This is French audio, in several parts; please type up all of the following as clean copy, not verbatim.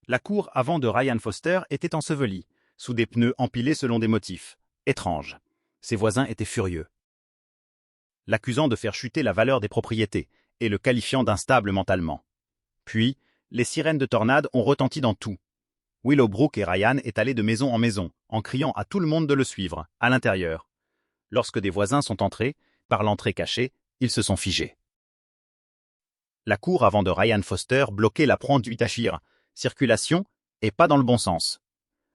La cour avant de Ryan Foster était ensevelie, sous des pneus empilés selon des motifs étranges. Ses voisins étaient furieux, l'accusant de faire chuter la valeur des propriétés et le qualifiant d'instable mentalement. Puis, les sirènes de tornade ont retenti dans tout. Willowbrook et Ryan étalaient de maison en maison, en criant à tout le monde de le suivre, à l'intérieur. Lorsque des voisins sont entrés, par l'entrée cachée, ils se sont figés. La cour avant de Ryan Foster bloquait la conduite Ashir, circulation, et pas dans le bon sens.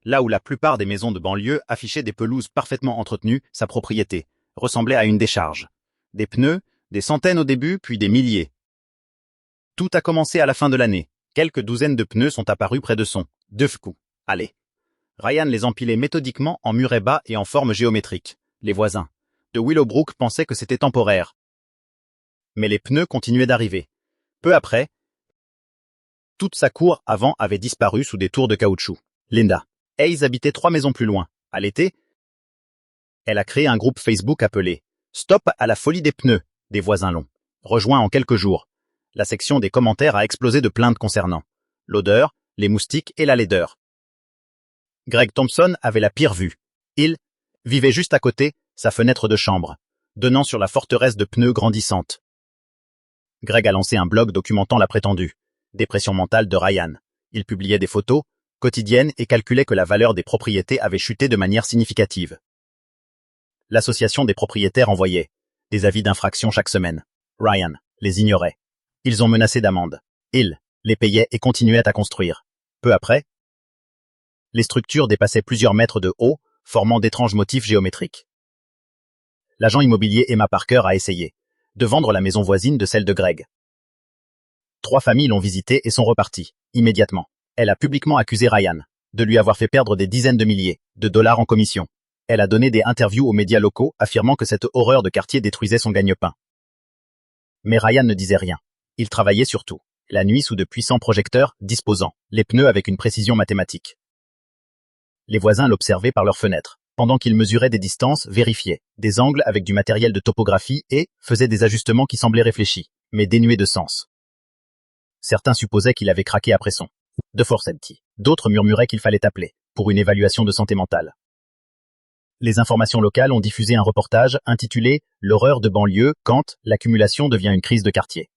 Là où la plupart des maisons de banlieue affichaient des pelouses parfaitement entretenues, sa propriété ressemblait à une décharge. Des pneus, des centaines au début, puis des milliers. Tout a commencé à la fin de l'année. Quelques douzaines de pneus sont apparus près de son coups. Allez. Ryan les empilait méthodiquement en muret bas et en forme géométrique. Les voisins de Willowbrook pensaient que c'était temporaire. Mais les pneus continuaient d'arriver. Peu après, toute sa cour avant avait disparu sous des tours de caoutchouc. Linda Hayes habitait 3 maisons plus loin. À l'été, elle a créé un groupe Facebook appelé « Stop à la folie des pneus » des voisins l'ont rejoint en quelques jours. La section des commentaires a explosé de plaintes concernant l'odeur, les moustiques et la laideur. Greg Thompson avait la pire vue. Il vivait juste à côté, sa fenêtre de chambre, donnant sur la forteresse de pneus grandissante. Greg a lancé un blog documentant la prétendue dépression mentale de Ryan. Il publiait des photos quotidiennes et calculait que la valeur des propriétés avait chuté de manière significative. L'association des propriétaires envoyait des avis d'infraction chaque semaine. Ryan les ignorait. Ils ont menacé d'amende. Il les payait et continuait à construire. Peu après, les structures dépassaient plusieurs mètres de haut, formant d'étranges motifs géométriques. L'agent immobilier Emma Parker a essayé de vendre la maison voisine de celle de Greg. 3 familles l'ont visitée et sont reparties, immédiatement. Elle a publiquement accusé Ryan de lui avoir fait perdre des dizaines de milliers de dollars en commission. Elle a donné des interviews aux médias locaux affirmant que cette horreur de quartier détruisait son gagne-pain. Mais Ryan ne disait rien. Il travaillait surtout, la nuit sous de puissants projecteurs, disposant les pneus avec une précision mathématique. Les voisins l'observaient par leurs fenêtres, pendant qu'il mesurait des distances, vérifiait des angles avec du matériel de topographie et faisait des ajustements qui semblaient réfléchis, mais dénués de sens. Certains supposaient qu'il avait craqué après son de forcetti. D'autres murmuraient qu'il fallait appeler pour une évaluation de santé mentale. Les informations locales ont diffusé un reportage intitulé « L'horreur de banlieue quand l'accumulation devient une crise de quartier ».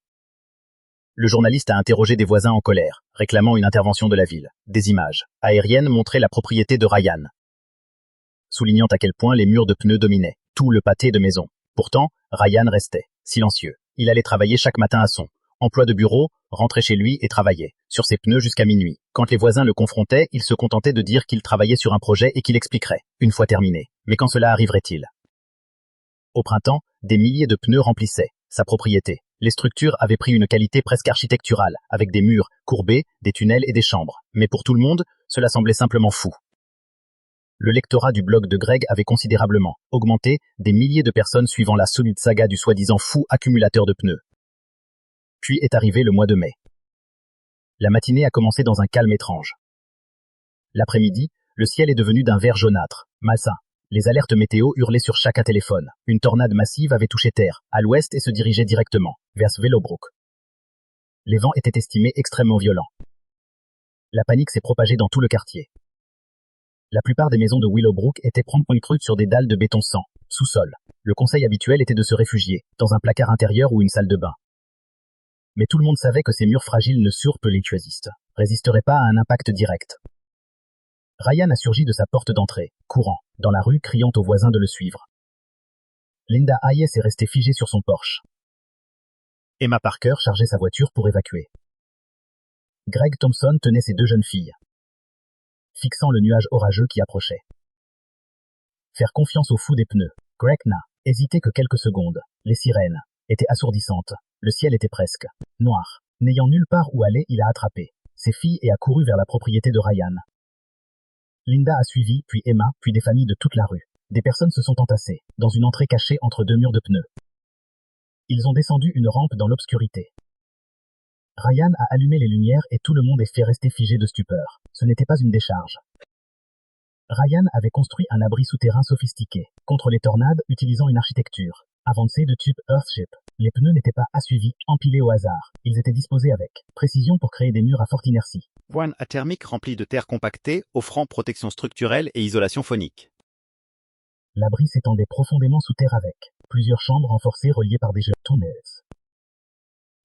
Le journaliste a interrogé des voisins en colère, réclamant une intervention de la ville. Des images aériennes montraient la propriété de Ryan, soulignant à quel point les murs de pneus dominaient tout le pâté de maison. Pourtant, Ryan restait silencieux. Il allait travailler chaque matin à son emploi de bureau, rentrait chez lui et travaillait sur ses pneus jusqu'à minuit. Quand les voisins le confrontaient, il se contentait de dire qu'il travaillait sur un projet et qu'il expliquerait, une fois terminé. Mais quand cela arriverait-il? Au printemps, des milliers de pneus remplissaient sa propriété. Les structures avaient pris une qualité presque architecturale, avec des murs courbés, des tunnels et des chambres. Mais pour tout le monde, cela semblait simplement fou. Le lectorat du blog de Greg avait considérablement augmenté, des milliers de personnes suivant la solide saga du soi-disant fou accumulateur de pneus. Puis est arrivé le mois de mai. La matinée a commencé dans un calme étrange. L'après-midi, le ciel est devenu d'un vert jaunâtre, malsain. Les alertes météo hurlaient sur chaque téléphone. Une tornade massive avait touché terre, à l'ouest et se dirigeait directement vers Willowbrook. Les vents étaient estimés extrêmement violents. La panique s'est propagée dans tout le quartier. La plupart des maisons de Willowbrook étaient construites sur des dalles de béton sans sous-sol. Le conseil habituel était de se réfugier dans un placard intérieur ou une salle de bain. Mais tout le monde savait que ces murs fragiles ne résisteraient pas à un impact direct. Ryan a surgi de sa porte d'entrée, courant, dans la rue, criant aux voisins de le suivre. Linda Hayes est restée figée sur son porche. Emma Parker chargeait sa voiture pour évacuer. Greg Thompson tenait ses 2 jeunes filles, fixant le nuage orageux qui approchait. Faire confiance au fou des pneus. Greg n'a hésité que quelques secondes. Les sirènes étaient assourdissantes. Le ciel était presque noir. N'ayant nulle part où aller, il a attrapé ses filles et a couru vers la propriété de Ryan. Linda a suivi, puis Emma, puis des familles de toute la rue. Des personnes se sont entassées, dans une entrée cachée entre 2 murs de pneus. Ils ont descendu une rampe dans l'obscurité. Ryan a allumé les lumières et tout le monde est fait rester figé de stupeur. Ce n'était pas une décharge. Ryan avait construit un abri souterrain sophistiqué, contre les tornades utilisant une architecture avancée de type Earthship. Les pneus n'étaient pas assuivis, empilés au hasard. Ils étaient disposés avec précision pour créer des murs à forte inertie. Voine athermique remplie de terre compactée, offrant protection structurelle et isolation phonique. L'abri s'étendait profondément sous terre avec plusieurs chambres renforcées reliées par des tunnels.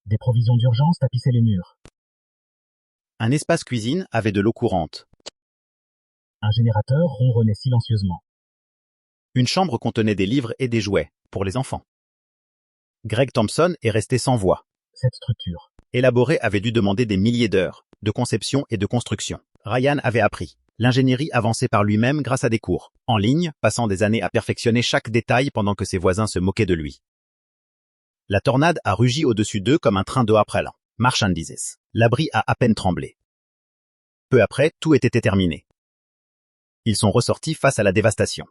Des provisions d'urgence tapissaient les murs. Un espace cuisine avait de l'eau courante. Un générateur ronronnait silencieusement. Une chambre contenait des livres et des jouets, pour les enfants. Greg Thompson est resté sans voix. Cette structure, élaborée, avait dû demander des milliers d'heures de conception et de construction. Ryan avait appris l'ingénierie avancée par lui-même grâce à des cours en ligne, passant des années à perfectionner chaque détail pendant que ses voisins se moquaient de lui. La tornade a rugi au-dessus d'eux comme un train d'eau après l'an. Marchandises. L'abri a à peine tremblé. Peu après, tout était terminé. Ils sont ressortis face à la dévastation.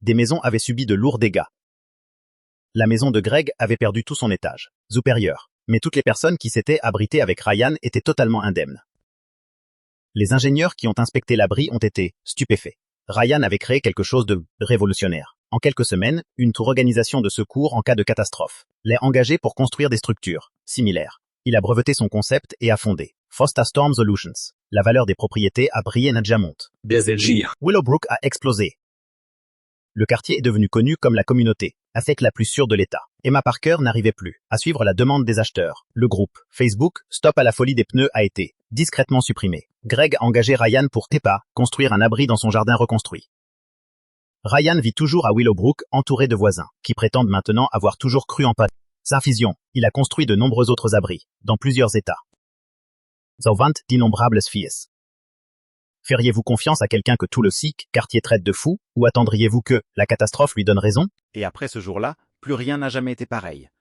Des maisons avaient subi de lourds dégâts. La maison de Greg avait perdu tout son étage supérieur, mais toutes les personnes qui s'étaient abritées avec Ryan étaient totalement indemnes. Les ingénieurs qui ont inspecté l'abri ont été stupéfaits. Ryan avait créé quelque chose de révolutionnaire. En quelques semaines, une organisation de secours en cas de catastrophe l'est engagée pour construire des structures similaires. Il a breveté son concept et a fondé Fosta Storm Solutions. La valeur des propriétés a brillé Nadjamont. Willowbrook a explosé. Le quartier est devenu connu comme la communauté ASEC la plus sûre de l'État. Emma Parker n'arrivait plus à suivre la demande des acheteurs. Le groupe Facebook Stop à la folie des pneus a été discrètement supprimé. Greg a engagé Ryan pour construire un abri dans son jardin reconstruit. Ryan vit toujours à Willowbrook, entouré de voisins, qui prétendent maintenant avoir toujours cru en sa vision. Il a construit de nombreux autres abris, dans plusieurs États. Zauvant d'innombrables filles. Feriez-vous confiance à quelqu'un que tout le SIC quartier traite de fou, ou attendriez-vous que la catastrophe lui donne raison? Et après ce jour-là, plus rien n'a jamais été pareil.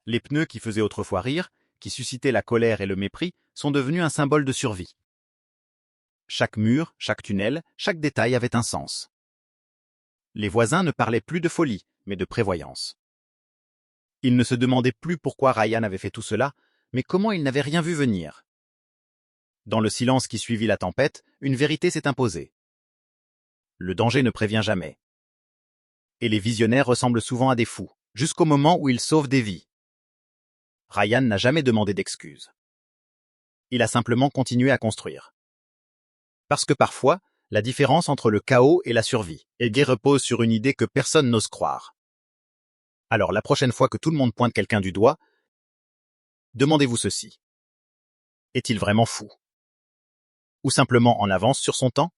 Les pneus qui faisaient autrefois rire, qui suscitaient la colère et le mépris, sont devenus un symbole de survie. Chaque mur, chaque tunnel, chaque détail avait un sens. Les voisins ne parlaient plus de folie, mais de prévoyance. Ils ne se demandaient plus pourquoi Ryan avait fait tout cela, mais comment ils n'avaient rien vu venir. Dans le silence qui suivit la tempête, une vérité s'est imposée. Le danger ne prévient jamais. Et les visionnaires ressemblent souvent à des fous, jusqu'au moment où ils sauvent des vies. Ryan n'a jamais demandé d'excuses. Il a simplement continué à construire. Parce que parfois, la différence entre le chaos et la survie repose sur une idée que personne n'ose croire. Alors la prochaine fois que tout le monde pointe quelqu'un du doigt, demandez-vous ceci. Est-il vraiment fou? Ou simplement en avance sur son temps?